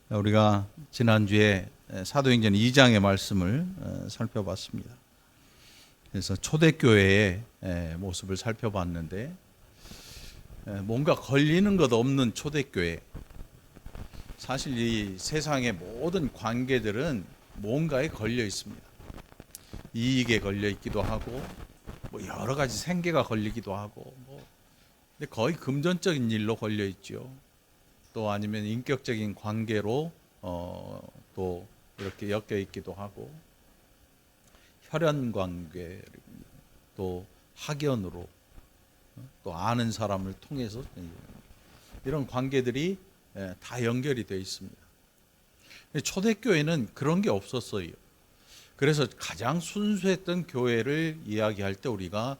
우리가 지난주에 사도행전 2장의 말씀을 살펴봤습니다. 그래서 초대교회의 모습을 살펴봤는데, 뭔가 걸리는 것 없는 초대교회. 사실 이 세상의 모든 관계들은 뭔가에 걸려 있습니다. 이익에 걸려 있기도 하고, 뭐 여러 가지 생계가 걸리기도 하고, 근데 거의 금전적인 일로 걸려 있죠. 또 아니면 인격적인 관계로 또 이렇게 엮여 있기도 하고, 혈연 관계, 또 학연으로, 또 아는 사람을 통해서 이런 관계들이 다 연결이 되어 있습니다. 초대교회는 그런 게 없었어요. 그래서 가장 순수했던 교회를 이야기할 때 우리가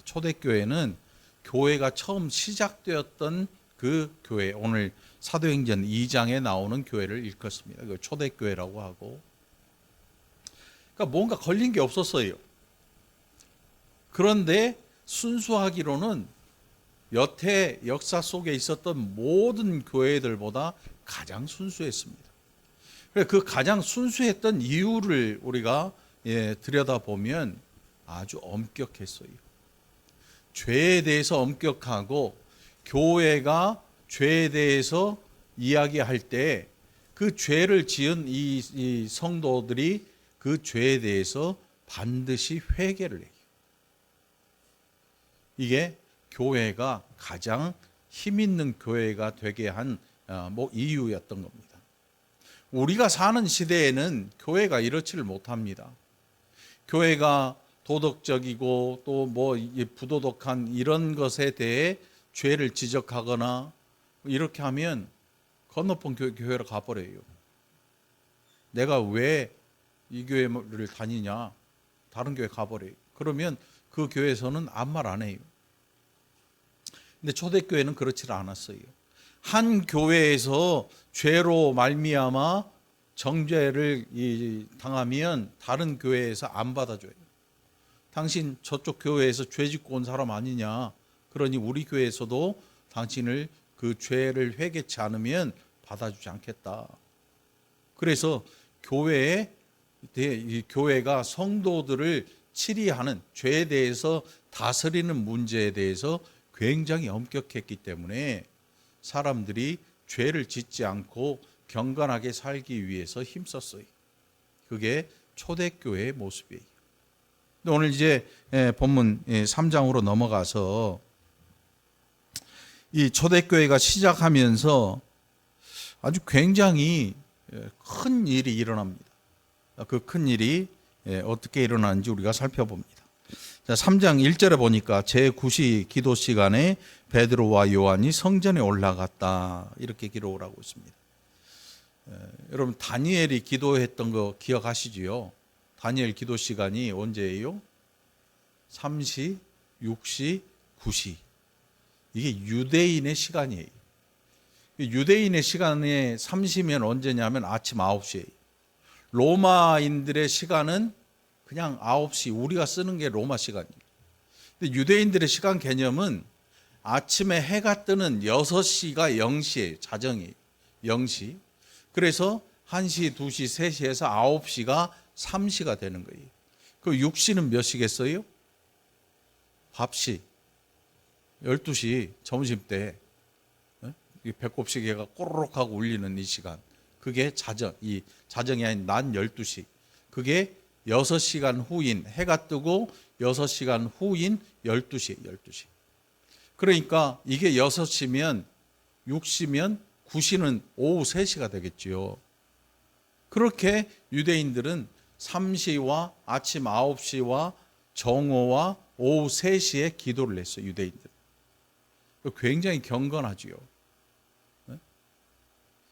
초대교회는 교회가 처음 시작되었던 그 교회, 오늘 사도행전 2장에 나오는 교회를 일컫습니다. 그 초대교회라고 하고, 그러니까 뭔가 걸린 게 없었어요. 그런데 순수하기로는 여태 역사 속에 있었던 모든 교회들보다 가장 순수했습니다. 그 가장 순수했던 이유를 우리가 들여다보면 아주 엄격했어요. 죄에 대해서 엄격하고, 교회가 죄에 대해서 이야기할 때 그 죄를 지은 이 성도들이 그 죄에 대해서 반드시 회개를 해요. 이게 교회가 가장 힘 있는 교회가 되게 한 이유였던 겁니다. 우리가 사는 시대에는 교회가 이렇지를 못합니다. 교회가 도덕적이고 또 부도덕한 이런 것에 대해 죄를 지적하거나 이렇게 하면 건너편 교회로 가버려요. 내가 왜 이 교회를 다니냐? 다른 교회 가버려요. 그러면 그 교회에서는 아무 말 안 해요. 근데 초대교회는 그렇지 않았어요. 한 교회에서 죄로 말미암아 정죄를 당하면 다른 교회에서 안 받아줘요. 당신 저쪽 교회에서 죄 짓고 온 사람 아니냐? 그러니 우리 교회에서도 당신을 그 죄를 회개치 않으면 받아주지 않겠다. 그래서 교회가 성도들을 치리하는 죄에 대해서 다스리는 문제에 대해서 굉장히 엄격했기 때문에 사람들이 죄를 짓지 않고 경건하게 살기 위해서 힘썼어요. 그게 초대교회의 모습이에요. 오늘 이제 본문 3장으로 넘어가서 이 초대교회가 시작하면서 아주 굉장히 큰 일이 일어납니다. 그 큰 일이 어떻게 일어나는지 우리가 살펴봅니다. 자, 3장 1절에 보니까 제9시 기도 시간에 베드로와 요한이 성전에 올라갔다, 이렇게 기록을 하고 있습니다. 여러분, 다니엘이 기도했던 거 기억하시지요? 다니엘 기도 시간이 언제예요? 3시, 6시, 9시. 이게 유대인의 시간이에요. 유대인의 시간에 3시면 언제냐면 아침 9시예요. 로마인들의 시간은 그냥 9시, 우리가 쓰는 게 로마 시간이에요. 근데 유대인들의 시간 개념은 아침에 해가 뜨는 6시가 0시예요. 자정이에요. 0시. 그래서 1시, 2시, 3시에서 9시가 3시가 되는 거예요. 그 6시는 몇 시겠어요? 밥시. 12시 점심때 배꼽 시계가 꼬르륵 하고 울리는 이 시간. 그게 자정이 아닌 낮 12시. 그게 6시간 후인, 해가 뜨고 6시간 후인 12시예요. 12시. 그러니까 이게 6시면 6시면 9시는 오후 3시가 되겠지요. 그렇게 유대인들은 3시와 아침 9시와 정오와 오후 3시에 기도를 했어요. 유대인들. 굉장히 경건하지요.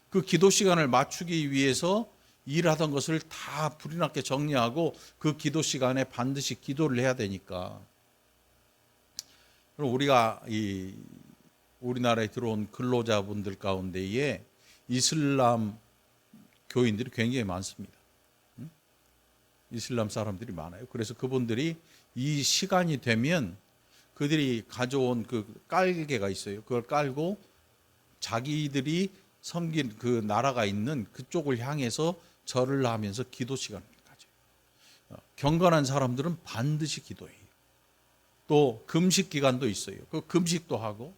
그 기도 시간을 맞추기 위해서 일하던 것을 다 불이 났게 정리하고 그 기도 시간에 반드시 기도를 해야 되니까. 그럼 우리가 우리나라에 들어온 근로자분들 가운데에 이슬람 교인들이 굉장히 많습니다. 이슬람 사람들이 많아요. 그래서 그분들이 이 시간이 되면 그들이 가져온 그 깔개가 있어요. 그걸 깔고 자기들이 섬긴 그 나라가 있는 그쪽을 향해서 절을 하면서 기도 시간을 가져요. 경건한 사람들은 반드시 기도해요. 또 금식 기간도 있어요. 그 금식도 하고.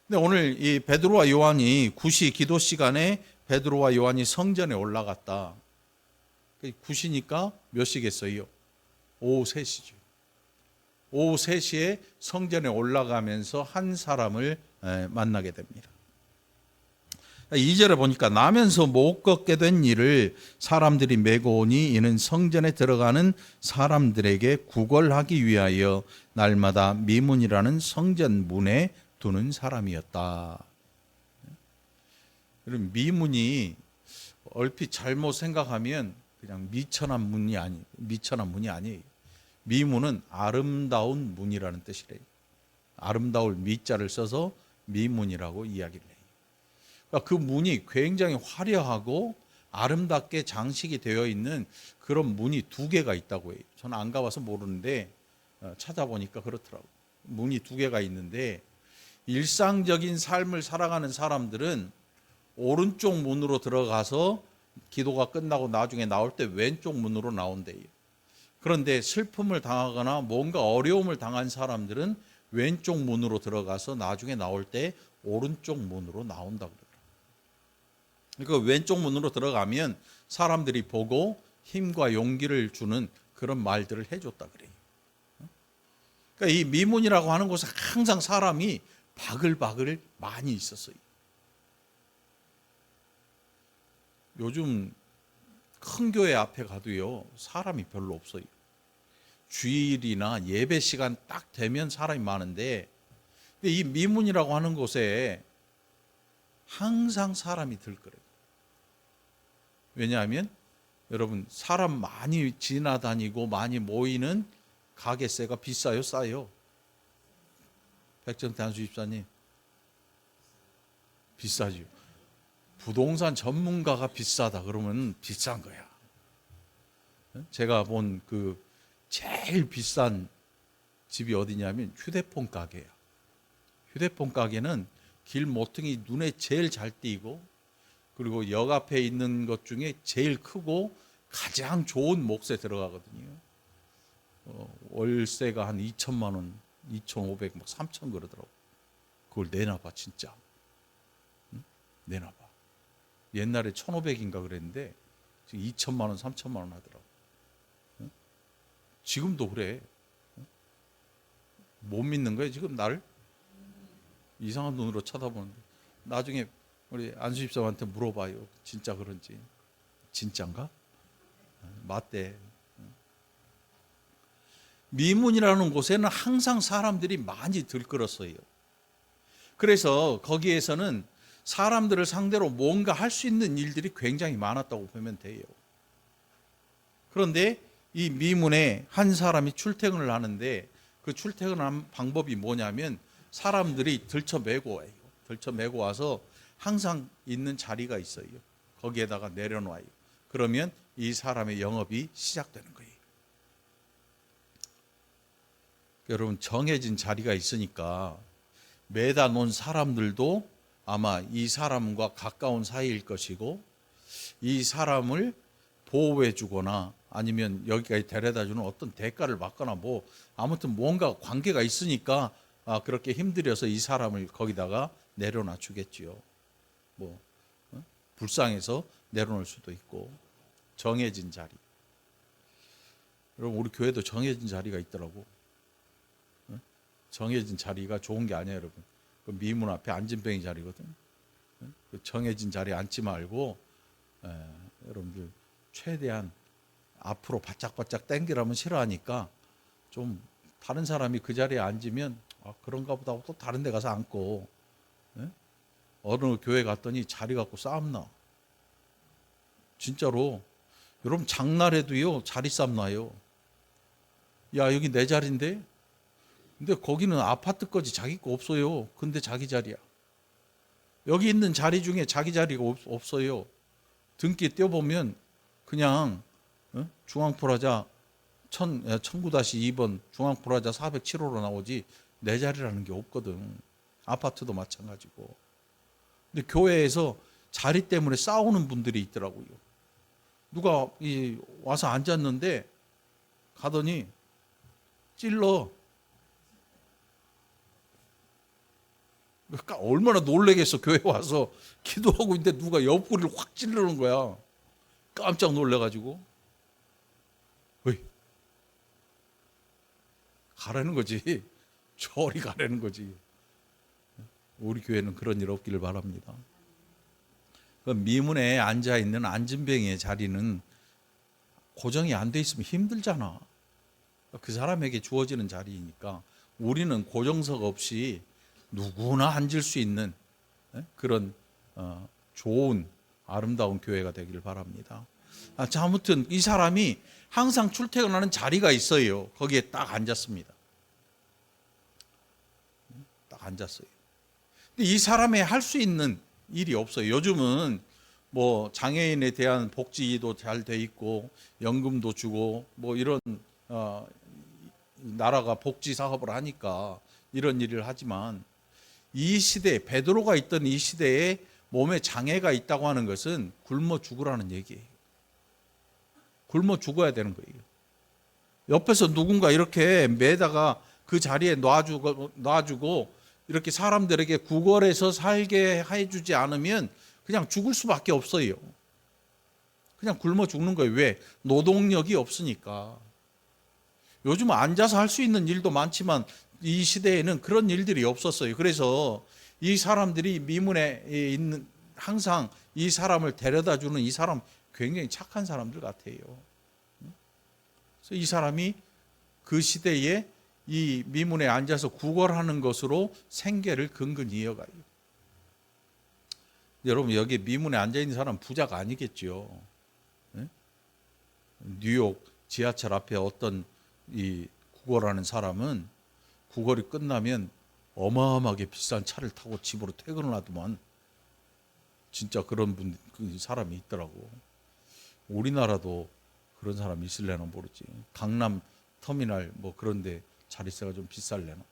근데 오늘 이 베드로와 요한이 굿이 기도 시간에 베드로와 요한이 성전에 올라갔다. 굿이니까 몇 시겠어요? 오후 3시죠. 오후 3시에 성전에 올라가면서 한 사람을 만나게 됩니다. 2절에 보니까 나면서 못 걷게 된 이를 사람들이 메고 오니 이는 성전에 들어가는 사람들에게 구걸하기 위하여 날마다 미문이라는 성전 문에 두는 사람이었다. 그럼 미문이 얼핏 잘못 생각하면 그냥 미천한 문이 아니에요. 미문은 아름다운 문이라는 뜻이래요. 아름다울 미자를 써서 미문이라고 이야기를 해요. 그러니까 그 문이 굉장히 화려하고 아름답게 장식이 되어 있는 그런 문이 2개가 있다고 해요. 저는 안 가봐서 모르는데 찾아보니까 그렇더라고요. 문이 2개가 있는데 일상적인 삶을 살아가는 사람들은 오른쪽 문으로 들어가서 기도가 끝나고 나중에 나올 때 왼쪽 문으로 나온대요. 그런데 슬픔을 당하거나 뭔가 어려움을 당한 사람들은 왼쪽 문으로 들어가서 나중에 나올 때 오른쪽 문으로 나온다고 그러더라고요. 그러니까 왼쪽 문으로 들어가면 사람들이 보고 힘과 용기를 주는 그런 말들을 해줬다 그래요. 그러니까 이 미문이라고 하는 곳에 항상 사람이 바글바글 많이 있었어요. 요즘 큰 교회 앞에 가도요, 사람이 별로 없어요. 주일이나 예배 시간 딱 되면 사람이 많은데, 근데 이 미문이라고 하는 곳에 항상 사람이 들거려요. 왜냐하면 여러분, 사람 많이 지나다니고 많이 모이는 가게세가 비싸요, 싸요? 백정태 한수 집사님, 비싸죠. 부동산 전문가가 비싸다 그러면 비싼 거야. 제가 본 그 제일 비싼 집이 어디냐면 휴대폰 가게야. 휴대폰 가게는 길 모퉁이 눈에 제일 잘 띄고, 그리고 역 앞에 있는 것 중에 제일 크고 가장 좋은 몫에 들어가거든요. 월세가 한 2천만 원, 2,500, 막 3천 그러더라고. 그걸 내놔봐 진짜. 응? 내놔봐. 옛날에 1,500인가 그랬는데 지금 2천만 원, 3천만 원 하더라고. 응? 지금도 그래. 응? 못 믿는 거야 지금 나를? 이상한 눈으로 쳐다보는데 나중에 우리 안수 집사한테 물어봐요. 진짜 그런지. 진짠가? 맞대. 미문이라는 곳에는 항상 사람들이 많이 들끓었어요. 그래서 거기에서는 사람들을 상대로 뭔가 할 수 있는 일들이 굉장히 많았다고 보면 돼요. 그런데 이 미문에 한 사람이 출퇴근을 하는데 그 출퇴근하는 방법이 뭐냐면 사람들이 들쳐메고 와요. 들쳐메고 와서 항상 있는 자리가 있어요. 거기에다가 내려놔요. 그러면 이 사람의 영업이 시작되는 거예요. 여러분, 정해진 자리가 있으니까 매다 놓은 사람들도 아마 이 사람과 가까운 사이일 것이고, 이 사람을 보호해 주거나 아니면 여기까지 데려다 주는 어떤 대가를 받거나 뭐 아무튼 뭔가 관계가 있으니까 그렇게 힘들여서 이 사람을 거기다가 내려놔 주겠지요. 뭐 불쌍해서 내려놓을 수도 있고. 정해진 자리. 여러분, 우리 교회도 정해진 자리가 있더라고. 정해진 자리가 좋은 게 아니에요, 여러분. 그 미문 앞에 안진뱅이 자리거든. 그 정해진 자리에 앉지 말고 여러분들 최대한 앞으로 바짝바짝 당기라면 싫어하니까 좀 다른 사람이 그 자리에 앉으면 그런가 보다 하고 또 다른 데 가서 앉고, 어느 교회 갔더니 자리 갖고 싸움 나. 진짜로. 여러분, 장날에도요 자리 싸움 나요. 야, 여기 내 자리인데? 근데 거기는 아파트 거지 자기 거 없어요. 근데 자기 자리야. 여기 있는 자리 중에 자기 자리가 없어요. 등기 떼어보면 그냥 중앙프라자 19-2번 중앙프라자 407호로 나오지 내 자리라는 게 없거든. 아파트도 마찬가지고. 근데 교회에서 자리 때문에 싸우는 분들이 있더라고요. 누가 와서 앉았는데 가더니 찔러. 그러니까 얼마나 놀래겠어. 교회 와서 기도하고 있는데 누가 옆구리를 확 찌르는 거야. 깜짝 놀래가지고. 어이, 가라는 거지. 저리 가라는 거지. 우리 교회는 그런 일 없기를 바랍니다. 그 미문에 앉아있는 안진뱅이의 자리는 고정이 안 돼 있으면 힘들잖아. 그 사람에게 주어지는 자리이니까 우리는 고정석 없이 누구나 앉을 수 있는 그런 좋은 아름다운 교회가 되기를 바랍니다. 자, 아무튼 이 사람이 항상 출퇴근하는 자리가 있어요. 거기에 딱 앉았습니다. 딱 앉았어요. 근데 이 사람이 할 수 있는 일이 없어요. 요즘은 뭐 장애인에 대한 복지도 잘 돼 있고 연금도 주고 뭐 이런 나라가 복지 사업을 하니까 이런 일을 하지만 이 시대, 베드로가 있던 이 시대에 몸에 장애가 있다고 하는 것은 굶어 죽으라는 얘기예요. 굶어 죽어야 되는 거예요. 옆에서 누군가 이렇게 매다가 그 자리에 놔주고 이렇게 사람들에게 구걸해서 살게 해주지 않으면 그냥 죽을 수밖에 없어요. 그냥 굶어 죽는 거예요. 왜? 노동력이 없으니까. 요즘 앉아서 할 수 있는 일도 많지만 이 시대에는 그런 일들이 없었어요. 그래서 이 사람들이 미문에 있는 항상 이 사람을 데려다 주는 이 사람 굉장히 착한 사람들 같아요. 그래서 이 사람이 그 시대에 이 미문에 앉아서 구걸하는 것으로 생계를 근근히 이어가요. 여러분 여기 미문에 앉아 있는 사람 부자가 아니겠죠. 뉴욕 지하철 앞에 어떤 이 구걸하는 사람은 구걸이 끝나면 어마어마하게 비싼 차를 타고 집으로 퇴근을 하더만. 진짜 그런 그 사람이 있더라고. 우리나라도 그런 사람이 있을래나 모르지. 강남 터미널 뭐 그런데 자릿세가 좀 비쌀래나.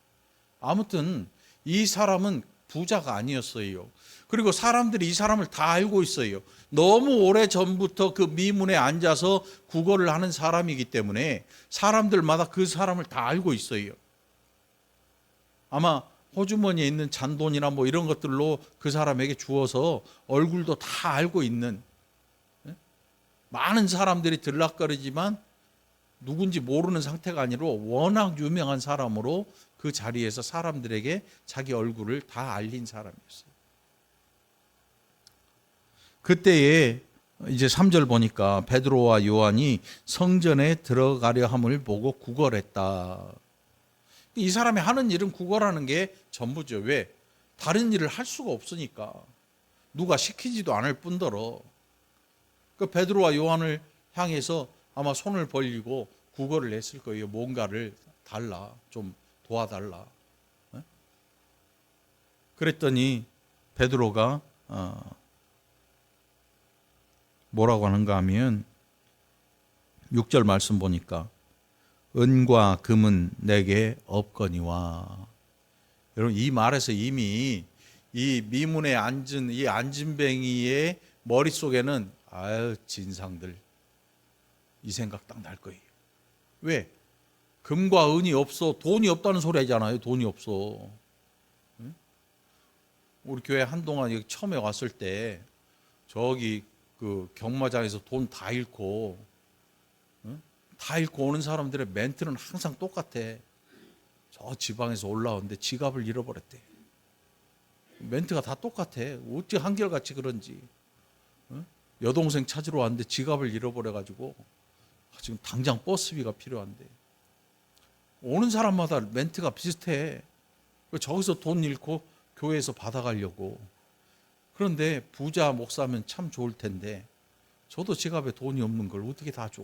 아무튼 이 사람은 부자가 아니었어요. 그리고 사람들이 이 사람을 다 알고 있어요. 너무 오래 전부터 그 미문에 앉아서 구걸을 하는 사람이기 때문에 사람들마다 그 사람을 다 알고 있어요. 아마 호주머니에 있는 잔돈이나 뭐 이런 것들로 그 사람에게 주어서 얼굴도 다 알고 있는, 많은 사람들이 들락거리지만 누군지 모르는 상태가 아니라 워낙 유명한 사람으로 그 자리에서 사람들에게 자기 얼굴을 다 알린 사람이었어요. 그때에 이제 3절 보니까 베드로와 요한이 성전에 들어가려 함을 보고 구걸했다. 이 사람이 하는 일은 구걸하는 게 전부죠. 왜? 다른 일을 할 수가 없으니까. 누가 시키지도 않을 뿐더러 그 베드로와 요한을 향해서 아마 손을 벌리고 구걸을 했을 거예요. 뭔가를 달라, 좀 도와달라. 그랬더니 베드로가 뭐라고 하는가 하면 6절 말씀 보니까 은과 금은 내게 없거니와. 여러분 이 말에서 이미 이 미문에 앉은 이 안진뱅이의 머릿속에는 아유 진상들 이 생각 딱 날 거예요. 왜? 금과 은이 없어. 돈이 없다는 소리잖아요. 돈이 없어. 우리 교회 한동안 여기 처음에 왔을 때 저기 그 경마장에서 돈 다 잃고 오는 사람들의 멘트는 항상 똑같아. 저 지방에서 올라오는데 지갑을 잃어버렸대. 멘트가 다 똑같아. 어떻게 한결같이 그런지. 여동생 찾으러 왔는데 지갑을 잃어버려가지고 지금 당장 버스비가 필요한데. 오는 사람마다 멘트가 비슷해. 저기서 돈 잃고 교회에서 받아가려고. 그런데 부자 목사면 참 좋을 텐데 저도 지갑에 돈이 없는 걸 어떻게 다 줘.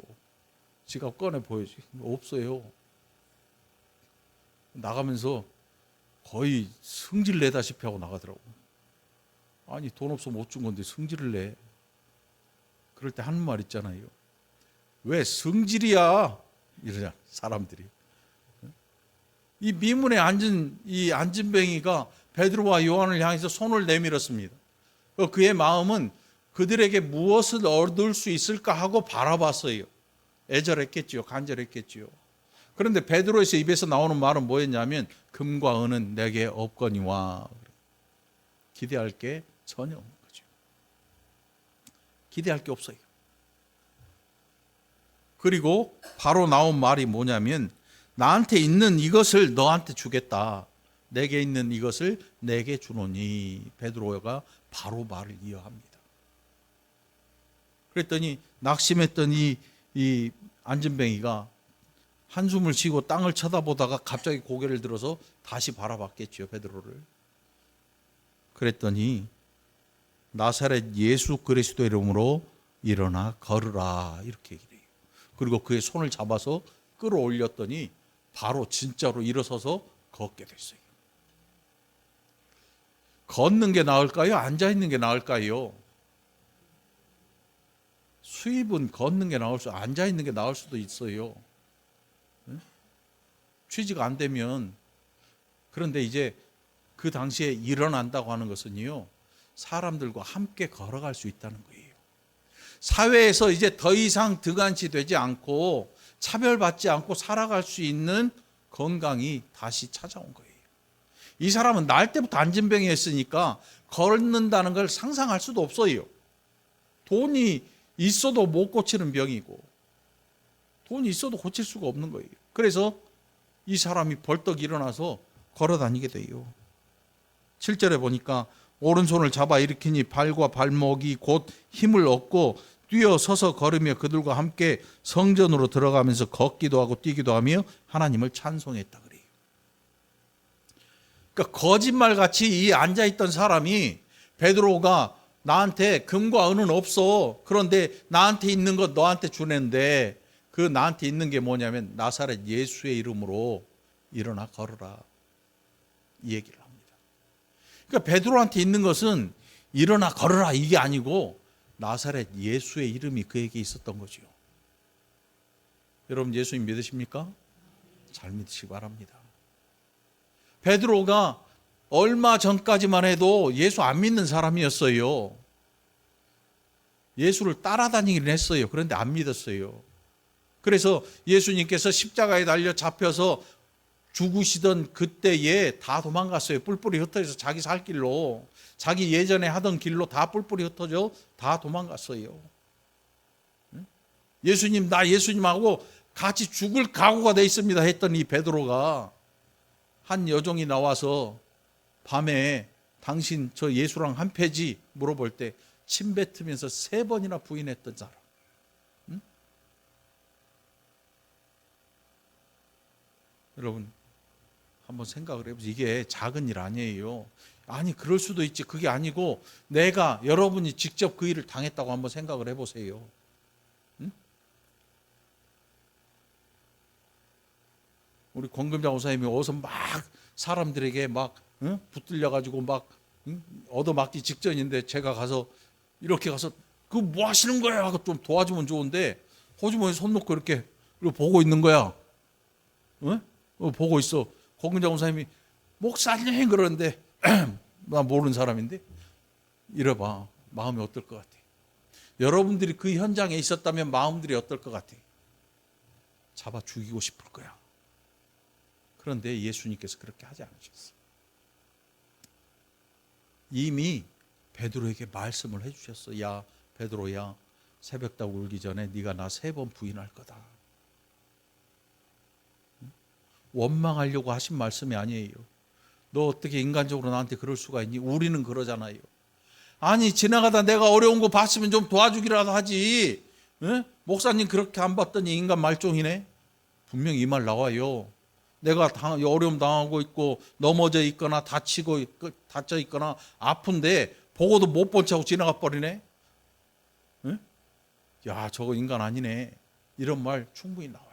지갑 꺼내 보여줘. 없어요. 나가면서 거의 승질 내다시피 하고 나가더라고. 아니 돈 없어 못 준 건데 승질을 내. 그럴 때 하는 말 있잖아요. 왜 승질이야? 이러냐 사람들이. 이 미문에 앉은 이 안진뱅이가 베드로와 요한을 향해서 손을 내밀었습니다. 그의 마음은 그들에게 무엇을 얻을 수 있을까 하고 바라봤어요. 애절했겠지요. 간절했겠지요. 그런데 베드로에서 입에서 나오는 말은 뭐였냐면 금과 은은 내게 없거니와. 기대할 게 전혀 없는 거죠. 기대할 게 없어요. 그리고 바로 나온 말이 뭐냐면 나한테 있는 이것을 너한테 주겠다. 내게 있는 이것을 내게 주노니. 베드로가 바로 말을 이어합니다. 그랬더니 낙심했던 이 안진뱅이가 한숨을 쉬고 땅을 쳐다보다가 갑자기 고개를 들어서 다시 바라봤겠죠, 베드로를. 그랬더니 나사렛 예수 그리스도 이름으로 일어나 걸으라 이렇게 얘기해요. 그리고 그의 손을 잡아서 끌어올렸더니 바로 진짜로 일어서서 걷게 됐어요. 걷는 게 나을까요? 앉아 있는 게 나을까요? 수입은 걷는 게 나을 수, 앉아 있는 게 나을 수도 있어요. 취지가 안 되면. 그런데 이제 그 당시에 일어난다고 하는 것은요, 사람들과 함께 걸어갈 수 있다는 거예요. 사회에서 이제 더 이상 등한시 되지 않고 차별받지 않고 살아갈 수 있는 건강이 다시 찾아온 거예요. 이 사람은 날 때부터 안진병이었으니까 걷는다는 걸 상상할 수도 없어요. 돈이 있어도 못 고치는 병이고 돈이 있어도 고칠 수가 없는 거예요. 그래서 이 사람이 벌떡 일어나서 걸어 다니게 돼요. 7절에 보니까 오른손을 잡아 일으키니 발과 발목이 곧 힘을 얻고 뛰어 서서 걸으며 그들과 함께 성전으로 들어가면서 걷기도 하고 뛰기도 하며 하나님을 찬송했다 그래요. 그러니까 거짓말같이 이 앉아있던 사람이 베드로가 나한테 금과 은은 없어. 그런데 나한테 있는 것 너한테 주는데 그 나한테 있는 게 뭐냐면 나사렛 예수의 이름으로 일어나 걸으라. 이 얘기를 합니다. 그러니까 베드로한테 있는 것은 일어나 걸으라 이게 아니고 나사렛 예수의 이름이 그에게 있었던 거죠. 여러분 예수님 믿으십니까? 잘 믿으시기 바랍니다. 베드로가 얼마 전까지만 해도 예수 안 믿는 사람이었어요. 예수를 따라다니긴 했어요. 그런데 안 믿었어요. 그래서 예수님께서 십자가에 달려 잡혀서 죽으시던 그때에 다 도망갔어요. 뿔뿔이 흩어져서 자기 살 길로, 자기 예전에 하던 길로 다 뿔뿔이 흩어져 다 도망갔어요. 예수님, 나 예수님하고 같이 죽을 각오가 돼 있습니다 했더니 베드로가 한 여종이 나와서 밤에 당신 저 예수랑 한 패지 물어볼 때 침 뱉으면서 3번이나 부인했던 사람. 응? 여러분 한번 생각을 해보세요. 이게 작은 일 아니에요. 아니 그럴 수도 있지. 그게 아니고 내가 여러분이 직접 그 일을 당했다고 한번 생각을 해보세요. 응? 우리 권금자 목사님이 어서 막 사람들에게 막 붙들려가지고 막 얻어맞기 직전인데 제가 가서 이렇게 가서 그 뭐 하시는 거야 하고 좀 도와주면 좋은데 호주머니에 손 놓고 이렇게 보고 있는 거야. 보고 있어. 권금자 목사님이 목사님 그러는데 나 모르는 사람인데 이래봐. 마음이 어떨 것 같아? 여러분들이 그 현장에 있었다면 마음들이 어떨 것 같아? 잡아 죽이고 싶을 거야. 그런데 예수님께서 그렇게 하지 않으셨어요. 이미 베드로에게 말씀을 해주셨어. 야 베드로야, 새벽닭 울기 전에 네가 나 3번 부인할 거다. 원망하려고 하신 말씀이 아니에요. 너 어떻게 인간적으로 나한테 그럴 수가 있니? 우리는 그러잖아요. 아니 지나가다 내가 어려운 거 봤으면 좀 도와주기라도 하지. 목사님 그렇게 안 봤더니 인간 말종이네. 분명히 이 말 나와요. 내가 어려움 당하고 있고 넘어져 있거나 다쳐 있거나 아픈데 보고도 못 본 척하고 지나가 버리네. 야 저거 인간 아니네. 이런 말 충분히 나와요.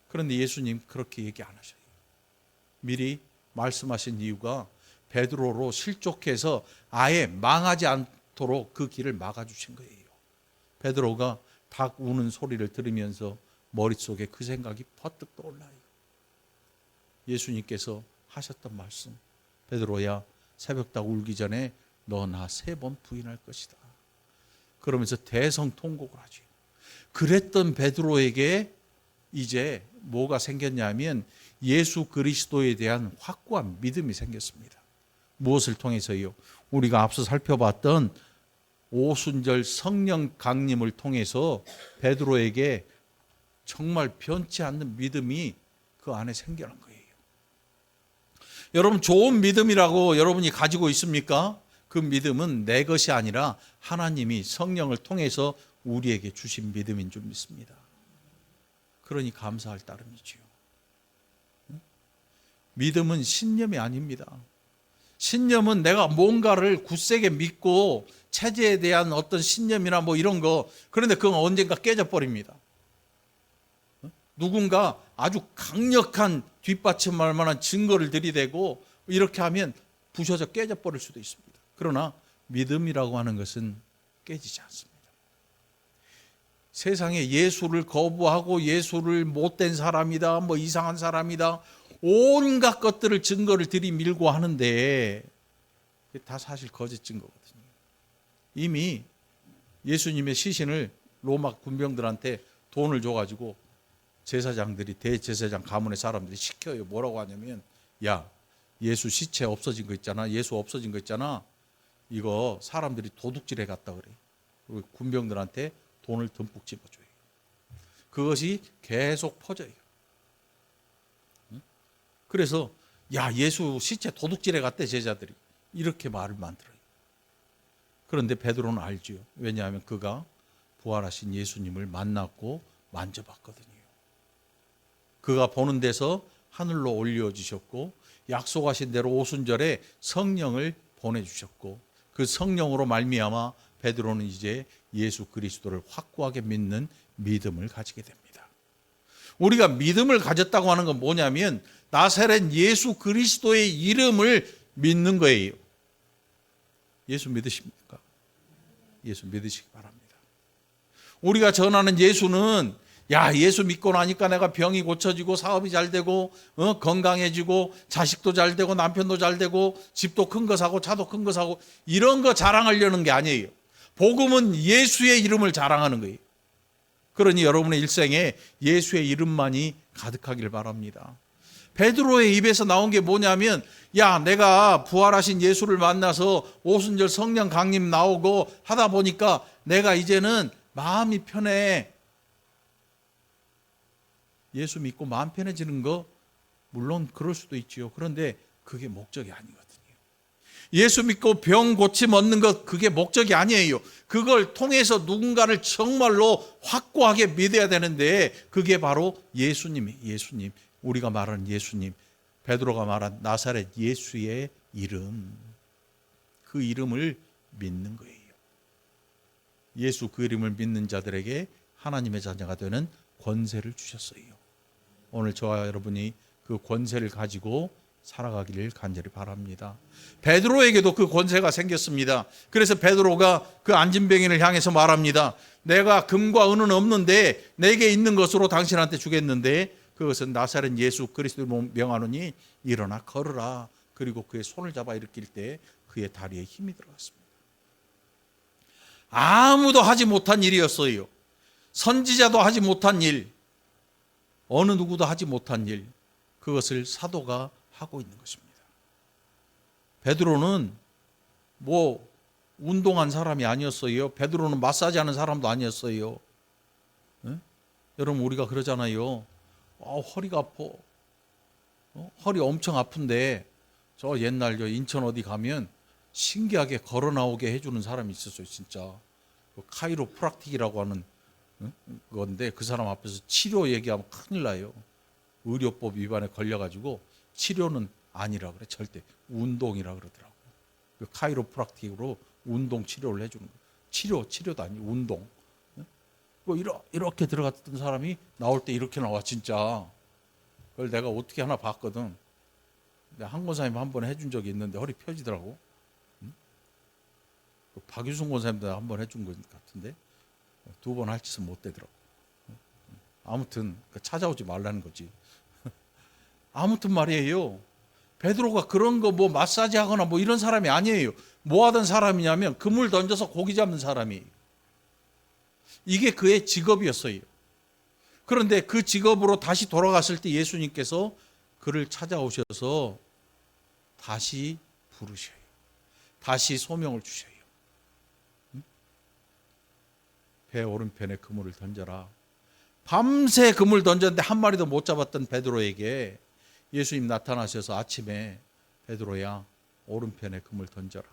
그런데 예수님 그렇게 얘기 안 하셔요. 미리 말씀하신 이유가 베드로로 실족해서 아예 망하지 않도록 그 길을 막아주신 거예요. 베드로가 닭 우는 소리를 들으면서 머릿속에 그 생각이 퍼뜩 떠올라요. 예수님께서 하셨던 말씀, 베드로야 새벽닭 울기 전에 너 나 3번 부인할 것이다. 그러면서 대성통곡을 하죠. 그랬던 베드로에게 이제 뭐가 생겼냐면 예수 그리스도에 대한 확고한 믿음이 생겼습니다. 무엇을 통해서요? 우리가 앞서 살펴봤던 오순절 성령 강림을 통해서 베드로에게 정말 변치 않는 믿음이 그 안에 생겨난 거예요. 여러분, 좋은 믿음이라고 여러분이 가지고 있습니까? 그 믿음은 내 것이 아니라 하나님이 성령을 통해서 우리에게 주신 믿음인 줄 믿습니다. 그러니 감사할 따름이지요. 믿음은 신념이 아닙니다. 신념은 내가 뭔가를 굳세게 믿고 체제에 대한 어떤 신념이나 뭐 이런 거, 그런데 그건 언젠가 깨져버립니다. 누군가 아주 강력한 뒷받침할 만한 증거를 들이대고 이렇게 하면 부셔져 깨져버릴 수도 있습니다. 그러나 믿음이라고 하는 것은 깨지지 않습니다. 세상에 예수를 거부하고 예수를 못된 사람이다, 뭐 이상한 사람이다, 온갖 것들을 증거를 들이밀고 하는데 다 사실 거짓 증거거든요. 이미 예수님의 시신을 로마 군병들한테 돈을 줘가지고 제사장들이, 대제사장 가문의 사람들이 시켜요. 뭐라고 하냐면, 야, 예수 시체 없어진 거 있잖아, 예수 없어진 거 있잖아, 이거 사람들이 도둑질해 갔다 그래. 그리고 군병들한테 돈을 듬뿍 집어줘요. 그것이 계속 퍼져요. 그래서 야, 예수 시체 도둑질해 갔대 제자들이, 이렇게 말을 만들어요. 그런데 베드로는 알지요. 왜냐하면 그가 부활하신 예수님을 만났고 만져봤거든요. 그가 보는 데서 하늘로 올려주셨고 약속하신 대로 오순절에 성령을 보내주셨고 그 성령으로 말미암아 베드로는 이제 예수 그리스도를 확고하게 믿는 믿음을 가지게 됩니다. 우리가 믿음을 가졌다고 하는 건 뭐냐면 나사렛 예수 그리스도의 이름을 믿는 거예요. 예수 믿으십니까? 예수 믿으시기 바랍니다. 우리가 전하는 예수는, 야, 예수 믿고 나니까 내가 병이 고쳐지고 사업이 잘 되고 건강해지고 자식도 잘 되고 남편도 잘 되고 집도 큰 거 사고 차도 큰 거 사고, 이런 거 자랑하려는 게 아니에요. 복음은 예수의 이름을 자랑하는 거예요. 그러니 여러분의 일생에 예수의 이름만이 가득하길 바랍니다. 베드로의 입에서 나온 게 뭐냐면, 야, 내가 부활하신 예수를 만나서 오순절 성령 강림 나오고 하다 보니까 내가 이제는 마음이 편해. 예수 믿고 마음 편해지는 거 물론 그럴 수도 있지요. 그런데 그게 목적이 아니거든요. 예수 믿고 병 고침 얻는 것, 그게 목적이 아니에요. 그걸 통해서 누군가를 정말로 확고하게 믿어야 되는데 그게 바로 예수님이에요. 예수님. 우리가 말하는 예수님, 베드로가 말한 나사렛 예수의 이름, 그 이름을 믿는 거예요. 예수 그 이름을 믿는 자들에게 하나님의 자녀가 되는 권세를 주셨어요. 오늘 저와 여러분이 그 권세를 가지고 살아가기를 간절히 바랍니다. 베드로에게도 그 권세가 생겼습니다. 그래서 베드로가 그 앉은 병인을 향해서 말합니다. 내가 금과 은은 없는데 내게 있는 것으로 당신한테 주겠는데 그것은 나사렛 예수 그리스도를 명하노니 일어나 걸으라. 그리고 그의 손을 잡아 일으킬 때 그의 다리에 힘이 들어갔습니다. 아무도 하지 못한 일이었어요. 선지자도 하지 못한 일, 어느 누구도 하지 못한 일, 그것을 사도가 하고 있는 것입니다. 베드로는 뭐 운동한 사람이 아니었어요. 베드로는 마사지 하는 사람도 아니었어요. 네? 여러분, 우리가 그러잖아요. 허리가 아파. 허리 엄청 아픈데 저 옛날 인천 어디 가면 신기하게 걸어 나오게 해주는 사람이 있었어요. 진짜 카이로프락틱이라고 하는 건데 그 사람 앞에서 치료 얘기하면 큰일 나요. 의료법 위반에 걸려가지고 치료는 아니라 그래. 절대 운동이라 그러더라고. 그 카이로프락틱으로 운동 치료를 해주는 거예요. 치료도 아니고 운동. 이렇게 들어갔던 사람이 나올 때 이렇게 나와 진짜. 그걸 내가 어떻게 하나 봤거든. 한 권사님 한 번 해준 적이 있는데 허리 펴지더라고. 박유순 권사님도 한 번 해준 것 같은데 2번 할 짓은 못 되더라고. 아무튼 찾아오지 말라는 거지. 아무튼 말이에요. 베드로가 그런 거 뭐 마사지 하거나 뭐 이런 사람이 아니에요. 뭐 하던 사람이냐면 그물 던져서 고기 잡는 사람이. 이게 그의 직업이었어요. 그런데 그 직업으로 다시 돌아갔을 때 예수님께서 그를 찾아오셔서 다시 부르셔요. 다시 소명을 주셔요. 배 오른편에 그물을 던져라. 밤새 그물 던졌는데 한 마리도 못 잡았던 베드로에게 예수님 나타나셔서 아침에 베드로야 오른편에 그물 던져라.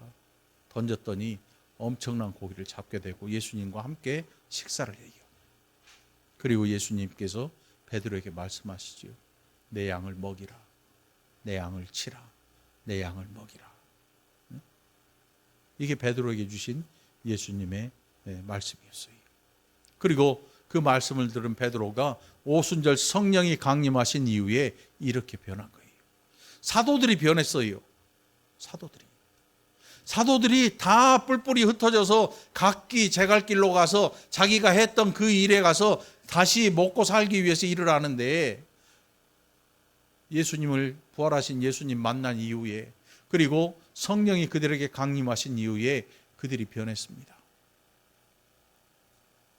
던졌더니 엄청난 고기를 잡게 되고 예수님과 함께 식사를 해요. 그리고 예수님께서 베드로에게 말씀하시죠. 내 양을 먹이라. 내 양을 치라. 내 양을 먹이라. 이게 베드로에게 주신 예수님의 말씀이었어요. 그리고 그 말씀을 들은 베드로가 오순절 성령이 강림하신 이후에 이렇게 변한 거예요. 사도들이 변했어요. 사도들이 다 뿔뿔이 흩어져서 각기 제갈 길로 가서 자기가 했던 그 일에 가서 다시 먹고 살기 위해서 일을 하는데 예수님을 부활하신 예수님 만난 이후에 그리고 성령이 그들에게 강림하신 이후에 그들이 변했습니다.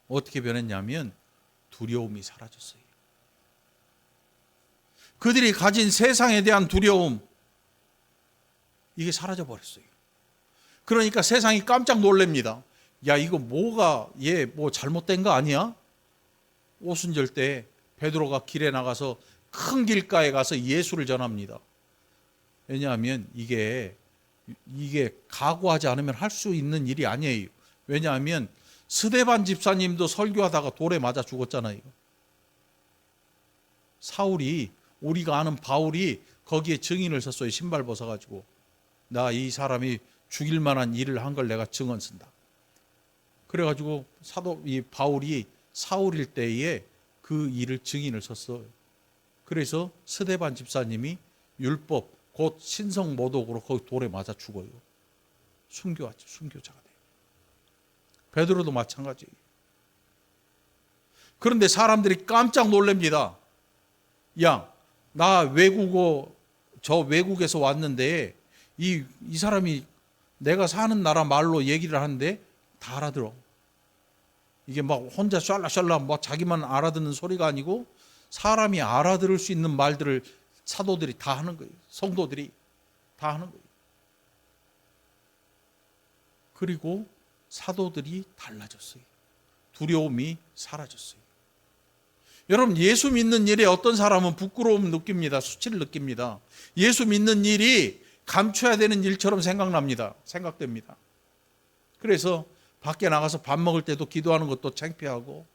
어떻게 변했냐면 두려움이 사라졌어요. 그들이 가진 세상에 대한 두려움 이게 사라져 버렸어요. 그러니까 세상이 깜짝 놀랍니다. 야, 이거 뭐가 얘 뭐 잘못된 거 아니야? 오순절 때 베드로가 길에 나가서 큰 길가에 가서 예수를 전합니다. 왜냐하면 이게 각오하지 않으면 할 수 있는 일이 아니에요. 왜냐하면 스데반 집사님도 설교하다가 돌에 맞아 죽었잖아요. 사울이 우리가 아는 바울이 거기에 증인을 섰어요. 신발 벗어가지고 나 이 사람이 죽일 만한 일을 한 걸 내가 증언 쓴다. 그래가지고 이 바울이 사울일 때에 그 일을 증인을 섰어요. 그래서 스데반 집사님이 율법 곧 신성 모독으로 거기 돌에 맞아 죽어요. 순교자가 돼요. 베드로도 마찬가지예요. 그런데 사람들이 깜짝 놀랍니다. 야, 나 저 외국에서 왔는데 이 사람이 내가 사는 나라 말로 얘기를 하는데 다 알아들어. 이게 막 혼자 샬라샬라 막 자기만 알아듣는 소리가 아니고 사람이 알아들을 수 있는 말들을 사도들이 다 하는 거예요. 성도들이 다 하는 거예요. 그리고 사도들이 달라졌어요. 두려움이 사라졌어요. 여러분, 예수 믿는 일에 어떤 사람은 부끄러움 느낍니다. 수치를 느낍니다. 예수 믿는 일이 감춰야 되는 일처럼 생각됩니다. 그래서 밖에 나가서 밥 먹을 때도 기도하는 것도 창피하고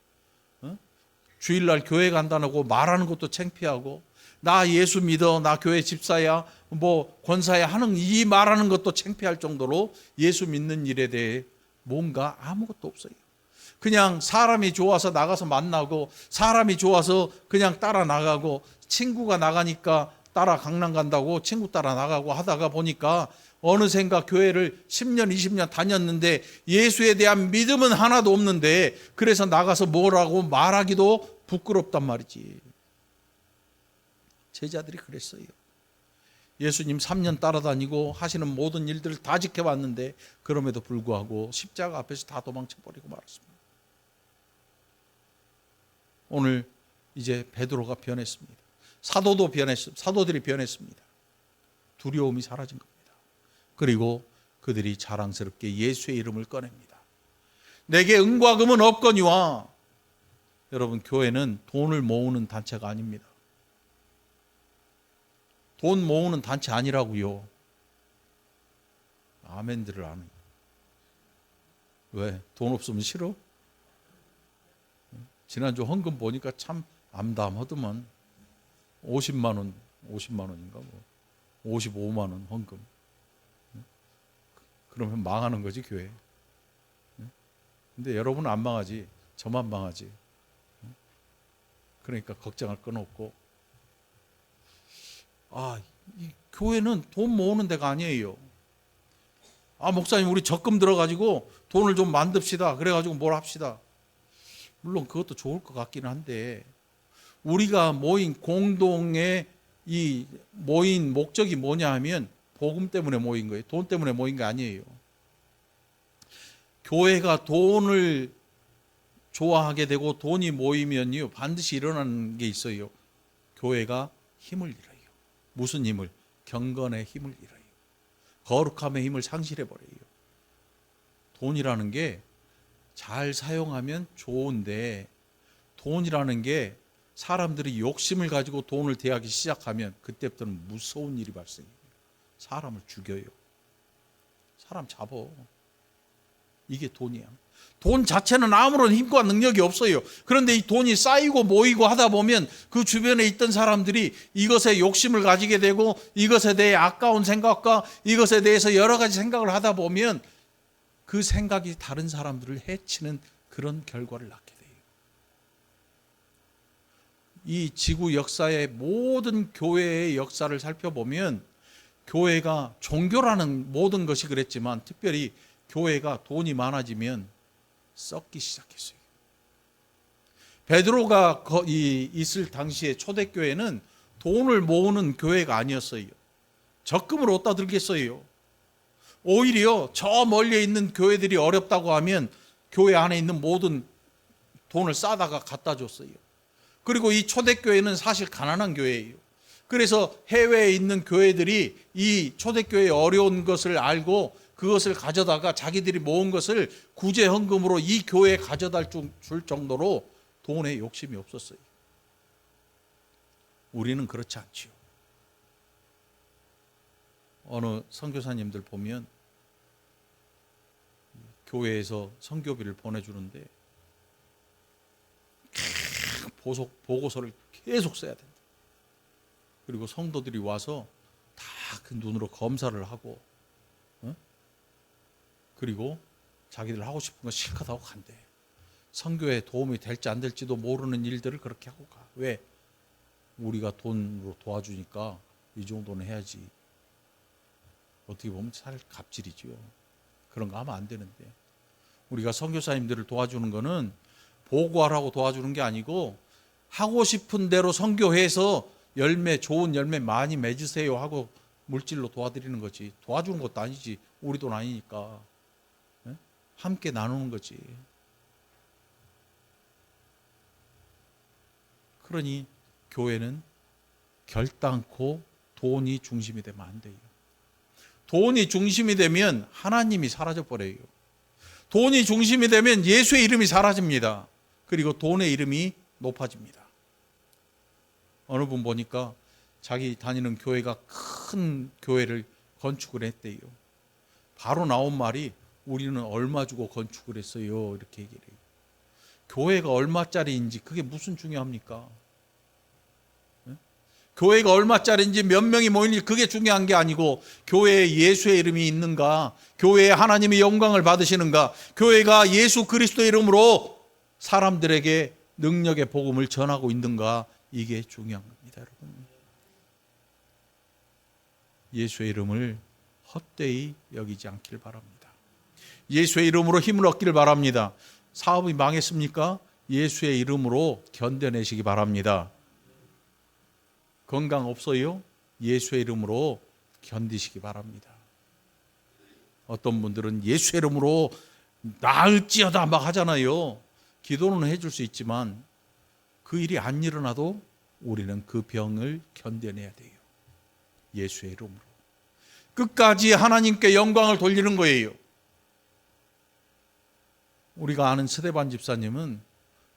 주일날 교회 간다고 말하는 것도 창피하고 나 예수 믿어, 나 교회 집사야, 뭐 권사야 하는 이 말하는 것도 창피할 정도로 예수 믿는 일에 대해 뭔가 아무것도 없어요. 그냥 사람이 좋아서 나가서 만나고 사람이 좋아서 그냥 따라 나가고 친구가 나가니까 따라 강남 간다고 친구 따라 나가고 하다가 보니까 어느샌가 교회를 10년 20년 다녔는데 예수에 대한 믿음은 하나도 없는데 그래서 나가서 뭐라고 말하기도 부끄럽단 말이지. 제자들이 그랬어요. 예수님 3년 따라다니고 하시는 모든 일들을 다 지켜봤는데 그럼에도 불구하고 십자가 앞에서 다 도망쳐버리고 말았습니다. 오늘 이제 베드로가 변했습니다. 사도들이 변했습니다. 두려움이 사라진 겁니다. 그리고 그들이 자랑스럽게 예수의 이름을 꺼냅니다. 내게 은과 금은 없거니와. 여러분, 교회는 돈을 모으는 단체가 아닙니다. 돈 모으는 단체 아니라고요. 아멘들을 안 해요. 왜? 돈 없으면 싫어? 지난주 헌금 보니까 참 암담하더만. 50만 원인가 뭐 55만 원 헌금. 그러면 망하는 거지 교회. 근데 여러분은 안 망하지. 저만 망하지. 그러니까 걱정할 건 없고. 이 교회는 돈 모으는 데가 아니에요. 목사님 우리 적금 들어가지고 돈을 좀 만듭시다. 그래가지고 뭘 합시다. 물론 그것도 좋을 것 같기는 한데 우리가 모인 공동의 이 모인 목적이 뭐냐 하면 복음 때문에 모인 거예요. 돈 때문에 모인 게 아니에요. 교회가 돈을 좋아하게 되고 돈이 모이면요 반드시 일어나는 게 있어요. 교회가 힘을 잃어요. 무슨 힘을? 경건의 힘을 잃어요. 거룩함의 힘을 상실해버려요. 돈이라는 게 잘 사용하면 좋은데, 돈이라는 게 사람들이 욕심을 가지고 돈을 대하기 시작하면 그때부터는 무서운 일이 발생해요. 사람을 죽여요. 사람 잡어. 이게 돈이야. 돈 자체는 아무런 힘과 능력이 없어요. 그런데 이 돈이 쌓이고 모이고 하다 보면 그 주변에 있던 사람들이 이것에 욕심을 가지게 되고, 이것에 대해 아까운 생각과 이것에 대해서 여러 가지 생각을 하다 보면 그 생각이 다른 사람들을 해치는 그런 결과를 낳게 돼요. 이 지구 역사의 모든 교회의 역사를 살펴보면 교회가, 종교라는 모든 것이 그랬지만 특별히 교회가 돈이 많아지면 썩기 시작했어요. 베드로가 있을 당시에 초대교회는 돈을 모으는 교회가 아니었어요. 적금을 어디다 들겠어요. 오히려 저 멀리 있는 교회들이 어렵다고 하면 교회 안에 있는 모든 돈을 싸다가 갖다 줬어요. 그리고 이 초대교회는 사실 가난한 교회예요. 그래서 해외에 있는 교회들이 이 초대교회의 어려운 것을 알고 그것을 가져다가 자기들이 모은 것을 구제헌금으로 이 교회에 가져다 줄 정도로 돈에 욕심이 없었어요. 우리는 그렇지 않지요. 어느 선교사님들 보면 교회에서 선교비를 보내주는데 보고서를 계속 써야 된다. 그리고 성도들이 와서 다 그 눈으로 검사를 하고, 그리고 자기들 하고 싶은 거 실컷 하고 간대. 선교에 도움이 될지 안 될지도 모르는 일들을 그렇게 하고 가. 왜? 우리가 돈으로 도와주니까 이 정도는 해야지. 어떻게 보면 살 갑질이지요. 그런 거 하면 안 되는데. 우리가 선교사님들을 도와주는 거는 보고하라고 도와주는 게 아니고 하고 싶은 대로 선교해서 좋은 열매 많이 맺으세요 하고 물질로 도와드리는 거지. 도와주는 것도 아니지. 우리 돈 아니니까. 함께 나누는 거지. 그러니 교회는 결단코 돈이 중심이 되면 안 돼요. 돈이 중심이 되면 하나님이 사라져 버려요. 돈이 중심이 되면 예수의 이름이 사라집니다. 그리고 돈의 이름이 높아집니다. 어느 분 보니까 자기 다니는 교회가 큰 교회를 건축을 했대요. 바로 나온 말이 우리는 얼마 주고 건축을 했어요. 이렇게 얘기를 해요. 교회가 얼마짜리인지 그게 무슨 중요합니까? 교회가 얼마짜리인지 몇 명이 모이는지 그게 중요한 게 아니고 교회에 예수의 이름이 있는가, 교회에 하나님의 영광을 받으시는가, 교회가 예수 그리스도의 이름으로 사람들에게 능력의 복음을 전하고 있는가, 이게 중요한 겁니다. 여러분, 예수의 이름을 헛되이 여기지 않길 바랍니다. 예수의 이름으로 힘을 얻기를 바랍니다. 사업이 망했습니까? 예수의 이름으로 견뎌내시기 바랍니다. 건강 없어요? 예수의 이름으로 견디시기 바랍니다. 어떤 분들은 예수의 이름으로 나을지어다 막 하잖아요. 기도는 해줄 수 있지만 그 일이 안 일어나도 우리는 그 병을 견뎌내야 돼요. 예수의 이름으로. 끝까지 하나님께 영광을 돌리는 거예요. 우리가 아는 스데반 집사님은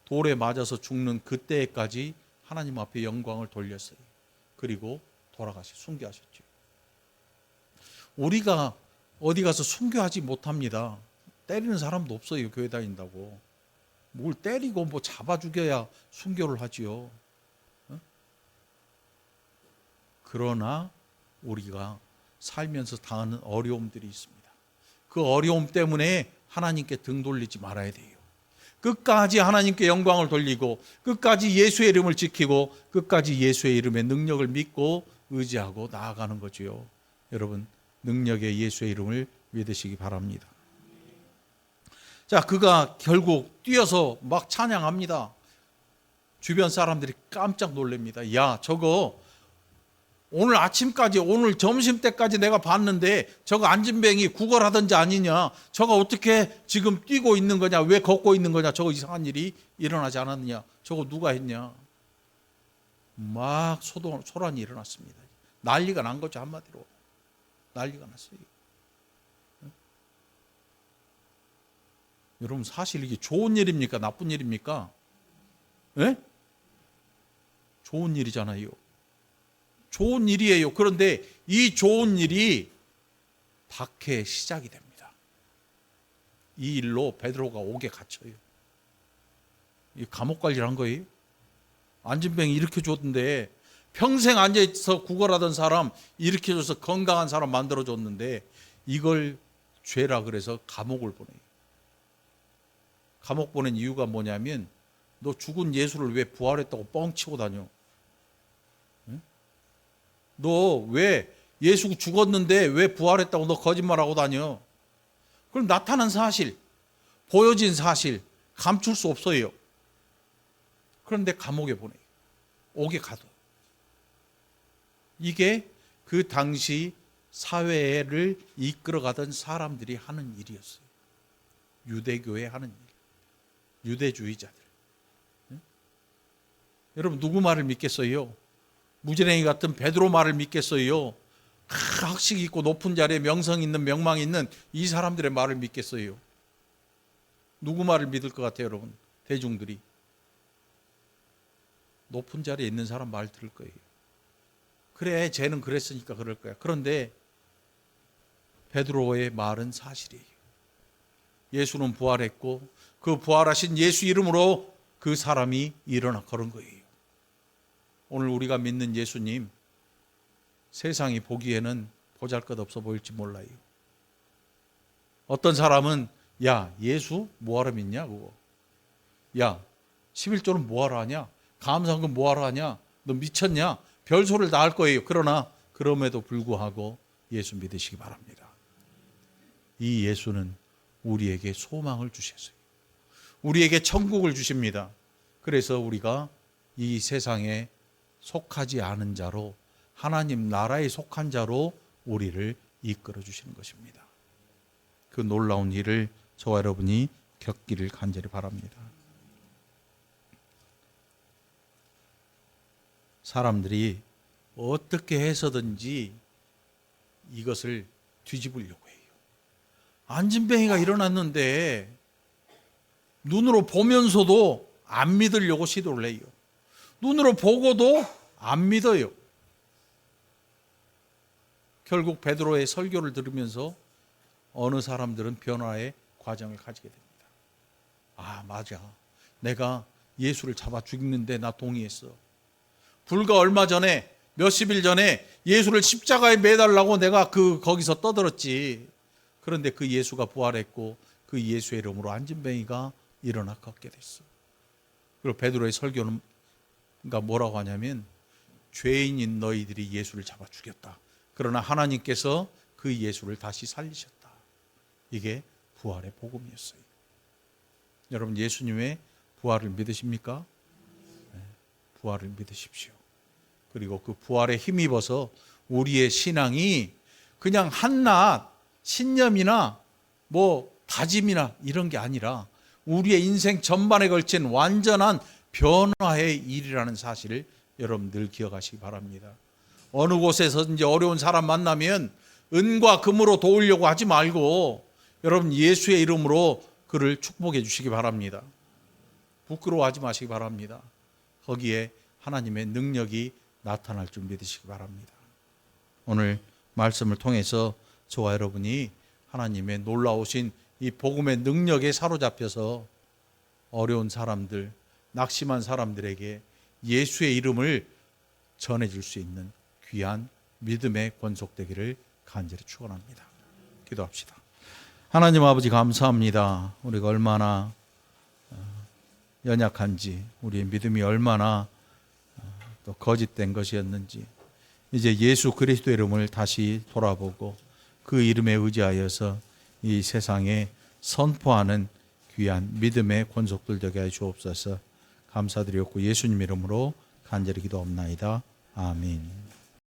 돌에 맞아서 죽는 그때까지 하나님 앞에 영광을 돌렸어요. 그리고 순교하셨죠. 우리가 어디 가서 순교하지 못합니다. 때리는 사람도 없어요. 교회 다닌다고. 뭘 때리고 뭐 잡아 죽여야 순교를 하지요. 그러나 우리가 살면서 당하는 어려움들이 있습니다. 그 어려움 때문에 하나님께 등 돌리지 말아야 돼요. 끝까지 하나님께 영광을 돌리고 끝까지 예수의 이름을 지키고 끝까지 예수의 이름의 능력을 믿고 의지하고 나아가는 거지요. 여러분, 능력의 예수의 이름을 믿으시기 바랍니다. 자, 그가 결국 뛰어서 막 찬양합니다. 주변 사람들이 깜짝 놀랍니다. 야, 저거 오늘 아침까지, 오늘 점심때까지 내가 봤는데 저거 안진뱅이 구걸하던지 아니냐, 저거 어떻게 지금 뛰고 있는 거냐, 왜 걷고 있는 거냐, 저거 이상한 일이 일어나지 않았느냐, 저거 누가 했냐. 막 소란이 일어났습니다. 난리가 난 거죠. 한마디로 난리가 났어요. 여러분, 사실 이게 좋은 일입니까, 나쁜 일입니까? 예? 좋은 일이잖아요. 좋은 일이에요. 그런데 이 좋은 일이 박해의 시작이 됩니다. 이 일로 베드로가 옥에 갇혀요. 이 감옥 관리를 한 거예요. 안진뱅이 일으켜줬는데, 평생 앉아있어 구걸하던 사람 일으켜줘서 건강한 사람 만들어줬는데 이걸 죄라 그래서 감옥을 보내요. 감옥 보낸 이유가 뭐냐면, 너 죽은 예수를 왜 부활했다고 뻥치고 다녀? 너 왜 예수 죽었는데 왜 부활했다고 너 거짓말하고 다녀? 그럼 나타난 사실, 보여진 사실 감출 수 없어요. 그런데 감옥에 보내요. 옥에 가둬. 이게 그 당시 사회를 이끌어가던 사람들이 하는 일이었어요. 유대교회 하는 일. 유대주의자들. 여러분, 누구 말을 믿겠어요? 무지랭이 같은 베드로 말을 믿겠어요? 학식 있고 높은 자리에 명성 있는, 명망 있는 이 사람들의 말을 믿겠어요? 누구 말을 믿을 것 같아요, 여러분? 대중들이. 높은 자리에 있는 사람 말 들을 거예요. 그래, 쟤는 그랬으니까 그럴 거야. 그런데 베드로의 말은 사실이에요. 예수는 부활했고 그 부활하신 예수 이름으로 그 사람이 일어나 걸은 거예요. 오늘 우리가 믿는 예수님, 세상이 보기에는 보잘것없어 보일지 몰라요. 어떤 사람은 야, 예수 뭐하러 믿냐 그거. 야, 11조는 뭐하러 하냐? 감사헌금 뭐하러 하냐? 너 미쳤냐? 별소리를 다 할 거예요. 그러나 그럼에도 불구하고 예수 믿으시기 바랍니다. 이 예수는 우리에게 소망을 주셨어요. 우리에게 천국을 주십니다. 그래서 우리가 이 세상에 속하지 않은 자로, 하나님 나라에 속한 자로 우리를 이끌어 주시는 것입니다. 그 놀라운 일을 저와 여러분이 겪기를 간절히 바랍니다. 사람들이 어떻게 해서든지 이것을 뒤집으려고 해요. 안진뱅이가 일어났는데 눈으로 보면서도 안 믿으려고 시도를 해요. 눈으로 보고도 안 믿어요. 결국 베드로의 설교를 들으면서 어느 사람들은 변화의 과정을 가지게 됩니다. 아, 맞아. 내가 예수를 잡아 죽이는데 나 동의했어. 불과 얼마 전에, 몇십 일 전에 예수를 십자가에 매달라고 내가 거기서 떠들었지. 그런데 그 예수가 부활했고 그 예수의 이름으로 안진뱅이가 일어나 걷게 됐어. 그리고 베드로의 설교는 뭐라고 하냐면, 죄인인 너희들이 예수를 잡아 죽였다. 그러나 하나님께서 그 예수를 다시 살리셨다. 이게 부활의 복음이었어요. 여러분, 예수님의 부활을 믿으십니까? 네, 부활을 믿으십시오. 그리고 그 부활에 힘입어서 우리의 신앙이 그냥 한낱 신념이나 다짐이나 이런 게 아니라 우리의 인생 전반에 걸친 완전한 변화의 일이라는 사실을 여러분 늘 기억하시기 바랍니다. 어느 곳에서든지 어려운 사람 만나면 은과 금으로 도우려고 하지 말고 여러분 예수의 이름으로 그를 축복해 주시기 바랍니다. 부끄러워하지 마시기 바랍니다. 거기에 하나님의 능력이 나타날 줄 믿으시기 바랍니다. 오늘 말씀을 통해서 저와 여러분이 하나님의 놀라우신 이 복음의 능력에 사로잡혀서 어려운 사람들, 낙심한 사람들에게 예수의 이름을 전해줄 수 있는 귀한 믿음의 권속되기를 간절히 축원합니다. 기도합시다. 하나님 아버지, 감사합니다. 우리가 얼마나 연약한지, 우리의 믿음이 얼마나 또 거짓된 것이었는지, 이제 예수 그리스도의 이름을 다시 돌아보고 그 이름에 의지하여서 이 세상에 선포하는 귀한 믿음의 권속들 되게 해 주옵소서. 감사드리옵고 예수님 이름으로 간절히 기도옵나이다. 아멘.